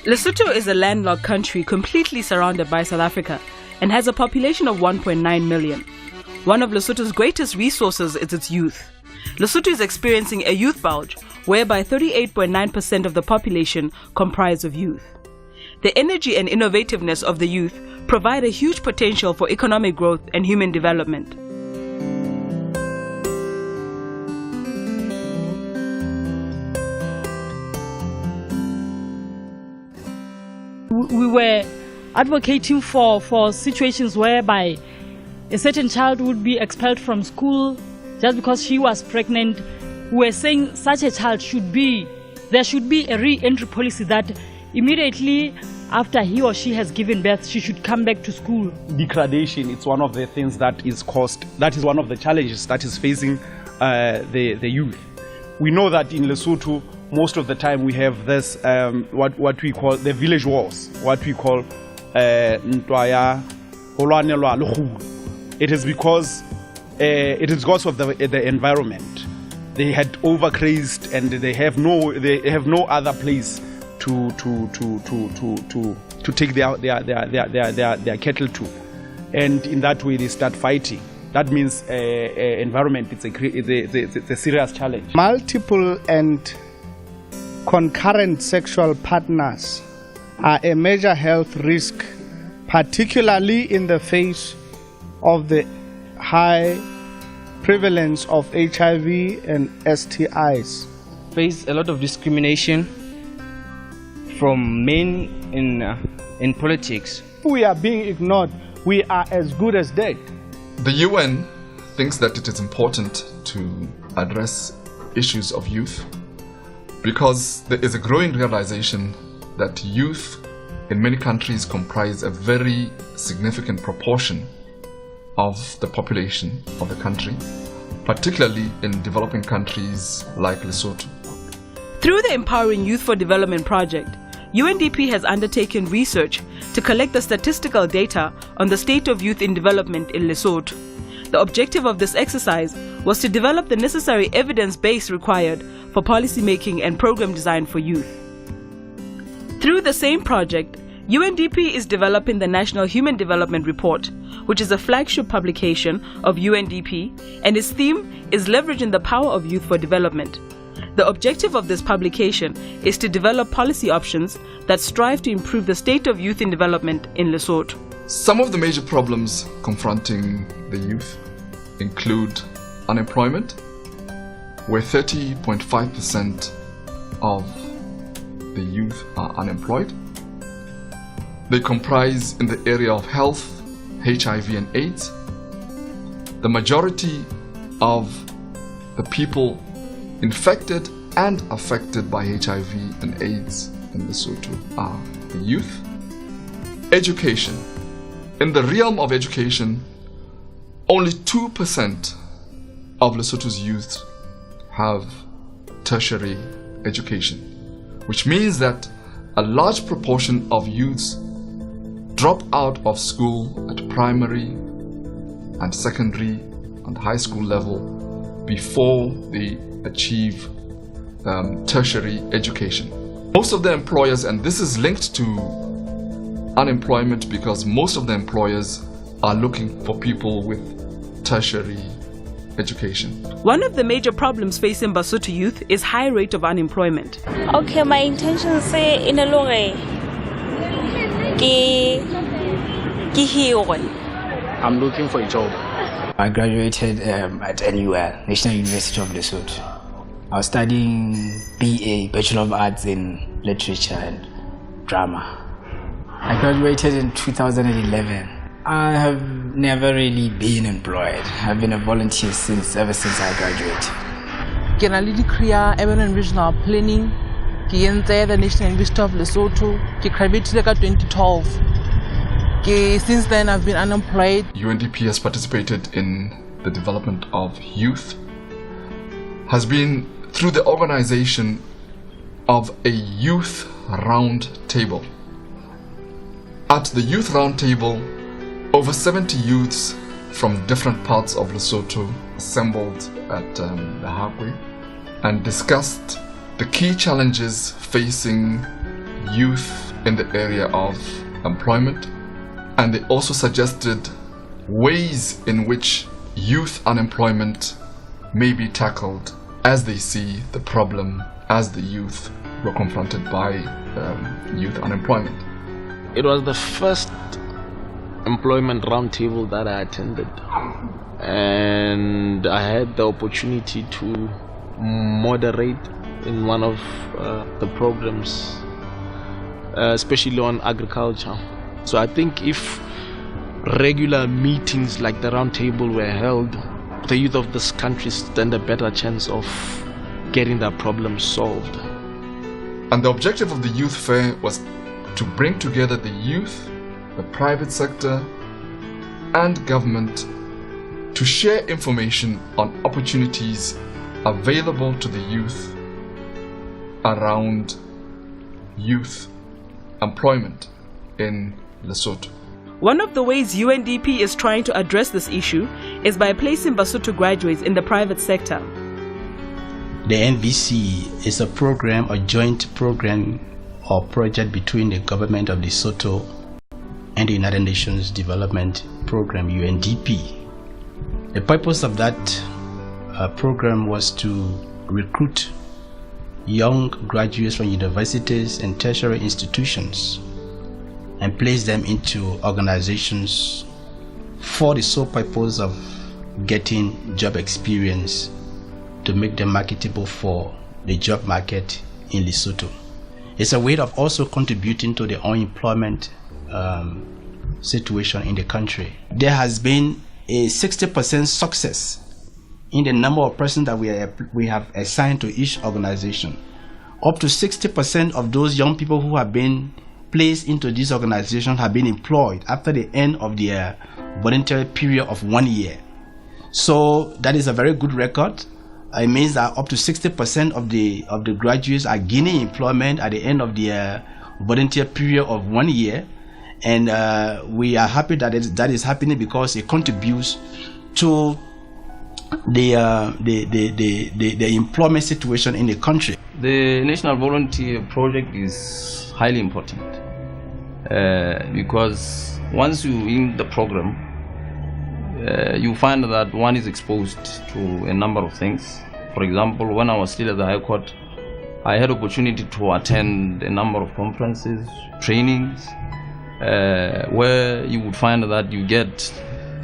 Lesotho is a landlocked country completely surrounded by South Africa and has a population of 1.9 million. One of Lesotho's greatest resources is its youth. Lesotho is experiencing a youth bulge, whereby 38.9% of the population comprise of youth. The energy and innovativeness of the youth provide a huge potential for economic growth and human development. We were advocating for situations whereby a certain child would be expelled from school just because she was pregnant. We were saying such a child there should be a re-entry policy that immediately after he or she has given birth, she should come back to school. Degradation, it's one of the things that is one of the challenges that is facing the youth. We know that in Lesotho, most of the time we have this, what we call the village wars, what we call Ntwaya, Holwanelwa, Lukhulu. It is because of the environment. They had overgrazed and they have no other place to take their cattle to, and in that way they start fighting. That means environment. It's a serious challenge. Multiple and concurrent sexual partners are a major health risk, particularly in the face of the high prevalence of HIV and STIs. Face a lot of discrimination from men in politics. We are being ignored. We are as good as dead. The UN thinks that it is important to address issues of youth because there is a growing realization that youth in many countries comprise a very significant proportion of the population of the country, particularly in developing countries like Lesotho. Through the Empowering Youth for Development project, UNDP has undertaken research to collect the statistical data on the state of youth in development in Lesotho. The objective of this exercise was to develop the necessary evidence base required for policy making and program design for youth. Through the same project, UNDP is developing the National Human Development Report, which is a flagship publication of UNDP, and its theme is leveraging the power of youth for development. The objective of this publication is to develop policy options that strive to improve the state of youth in development in Lesotho. Some of the major problems confronting the youth include unemployment, where 30.5% of the youth are unemployed. They comprise in the area of health, HIV and AIDS. The majority of the people infected and affected by HIV and AIDS in Lesotho are the youth. Education. In the realm of education, only 2% of Lesotho's youth have tertiary education, which means that a large proportion of youths drop out of school at primary and secondary and high school level before they achieve tertiary education. Most of the employers, and this is linked to unemployment because most of the employers are looking for people with tertiary education. One of the major problems facing Basotho youth is high rate of unemployment. Okay, my intention say in a long I'm looking for a job. I graduated at NUL, National University of Lesotho. I was studying BA, Bachelor of Arts in Literature and Drama. I graduated in 2011. I have never really been employed. I've been a volunteer ever since I graduated. Ke na le di-career urban and regional planning. Ke entse the National University of Lesotho. Ke graduated ka 2012. Since then I've been unemployed. UNDP has participated in the development of youth, has been through the organization of a youth round table. At the youth round table, over 70 youths from different parts of Lesotho assembled at the Hakwe and discussed the key challenges facing youth in the area of employment, and they also suggested ways in which youth unemployment may be tackled as they see the problem as the youth were confronted by youth unemployment. It was the first employment roundtable that I attended, and I had the opportunity to moderate in one of the programs, especially on agriculture. So I think if regular meetings like the roundtable were held, the youth of this country stand a better chance of getting their problems solved. And the objective of the youth fair was to bring together the youth, the private sector, and government to share information on opportunities available to the youth around youth employment in Lesotho. One of the ways UNDP is trying to address this issue is by placing Basotho graduates in the private sector. The NVC is a program, a joint program or project between the government of Lesotho and the United Nations Development Program, UNDP. The purpose of that program was to recruit young graduates from universities and tertiary institutions and place them into organizations for the sole purpose of getting job experience to make them marketable for the job market in Lesotho. It's a way of also contributing to the unemployment situation in the country. There has been a 60% success in the number of persons that we have assigned to each organization. Up to 60% of those young people who have been placed into this organization have been employed after the end of their voluntary period of 1 year. So that is a very good record. It means that up to 60% of the graduates are gaining employment at the end of their volunteer period of 1 year, and we are happy that that is happening because it contributes to the employment situation in the country. The National Volunteer Project is highly important because once you're in the program, you find that one is exposed to a number of things. For example, when I was still at the High Court, I had opportunity to attend a number of conferences, trainings, where you would find that you get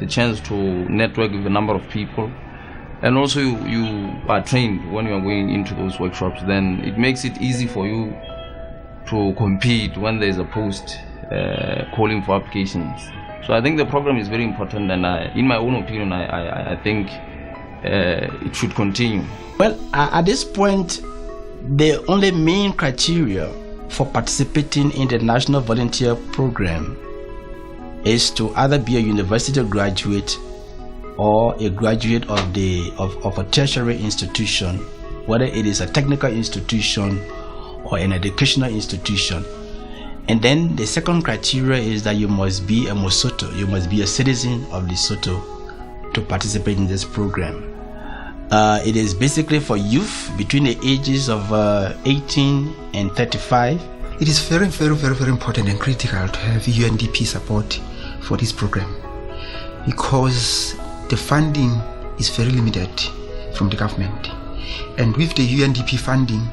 the chance to network with a number of people, and also you are trained when you are going into those workshops. Then it makes it easy for you to compete when there is a post calling for applications. So I think the program is very important, and in my own opinion, I think it should continue. Well, at this point, the only main criteria for participating in the National Volunteer Program is to either be a university graduate or a graduate of a tertiary institution, whether it is a technical institution or an educational institution. And then the second criteria is that you must be a Mosotho, you must be a citizen of Lesotho to participate in this program. It is basically for youth between the ages of 18 and 35. It is very, very, very, very important and critical to have UNDP support for this program because the funding is very limited from the government. And with the UNDP funding,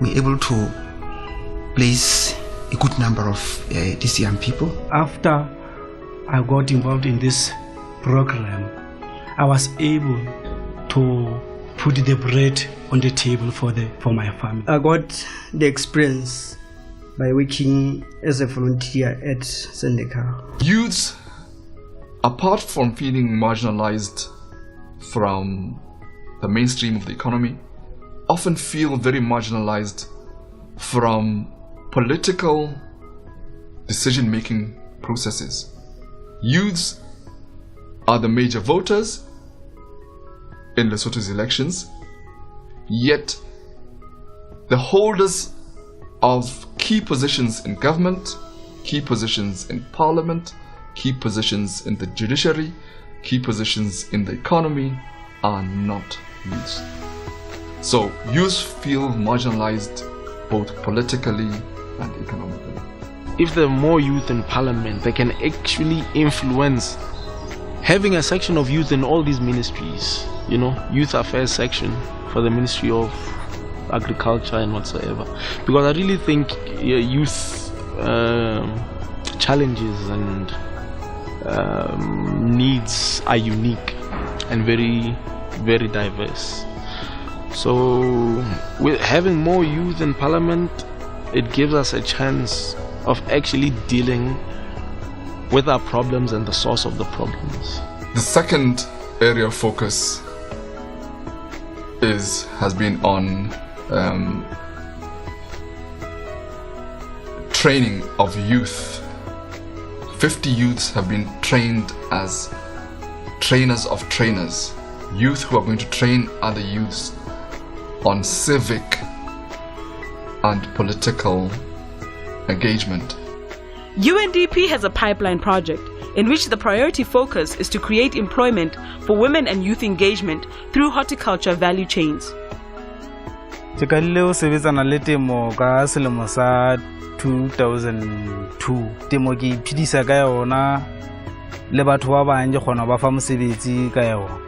we're able to place a good number of these young people. After I got involved in this program, I was able to put the bread on the table for my family. I got the experience by working as a volunteer at Sendeka. Youths, apart from feeling marginalized from the mainstream of the economy, often feel very marginalized from political decision-making processes. Youths are the major voters in Lesotho's elections, yet the holders of key positions in government, key positions in parliament, key positions in the judiciary, key positions in the economy are not youth. So youth feel marginalized both politically and economically. If there are more youth in parliament, they can actually influence having a section of youth in all these ministries, youth affairs section for the Ministry of Agriculture and whatsoever. Because I really think youth challenges and needs are unique and very, very diverse. So with having more youth in parliament, it gives us a chance of actually dealing with our problems and the source of the problems. The second area of focus has been on training of youth. 50 youths have been trained as trainers of trainers, youth who are going to train other youths on civic and political engagement. UNDP has a pipeline project in which the priority focus is to create employment for women and youth engagement through horticulture value chains. Ke kalile o sebetsana le temo ka selemo sa 2002. Temo ke iphidisa ka yona le batho ba bang ke kgona ba fa mosebetsi ka yona.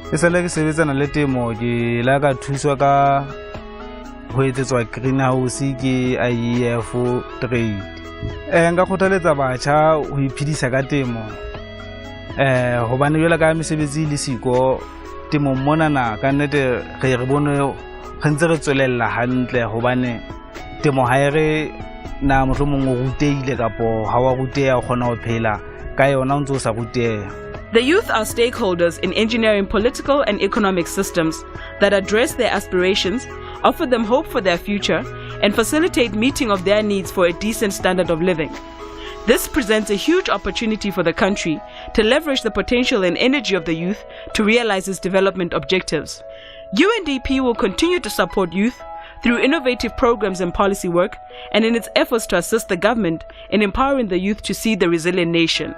Ke sele ke sebetsana le temo ke la ka thuswa ka ho etsetswa greenhouse ke IEF trade. Nka kgothaletsa batjha ho iphidisa ka temo hobane jwale ka mesebetsi le siko temo mona na ka nnete re bone re ntse re tswelella hantle hobane temo ha re na mohlomong o ruteile kapo ha wa ruteya o kgona ho phela ka yona o ntse o sa ruteya. The youth are stakeholders in engineering political and economic systems that address their aspirations, offer them hope for their future, and facilitate meeting of their needs for a decent standard of living. This presents a huge opportunity for the country to leverage the potential and energy of the youth to realize its development objectives. UNDP will continue to support youth through innovative programs and policy work and in its efforts to assist the government in empowering the youth to see the resilient nation.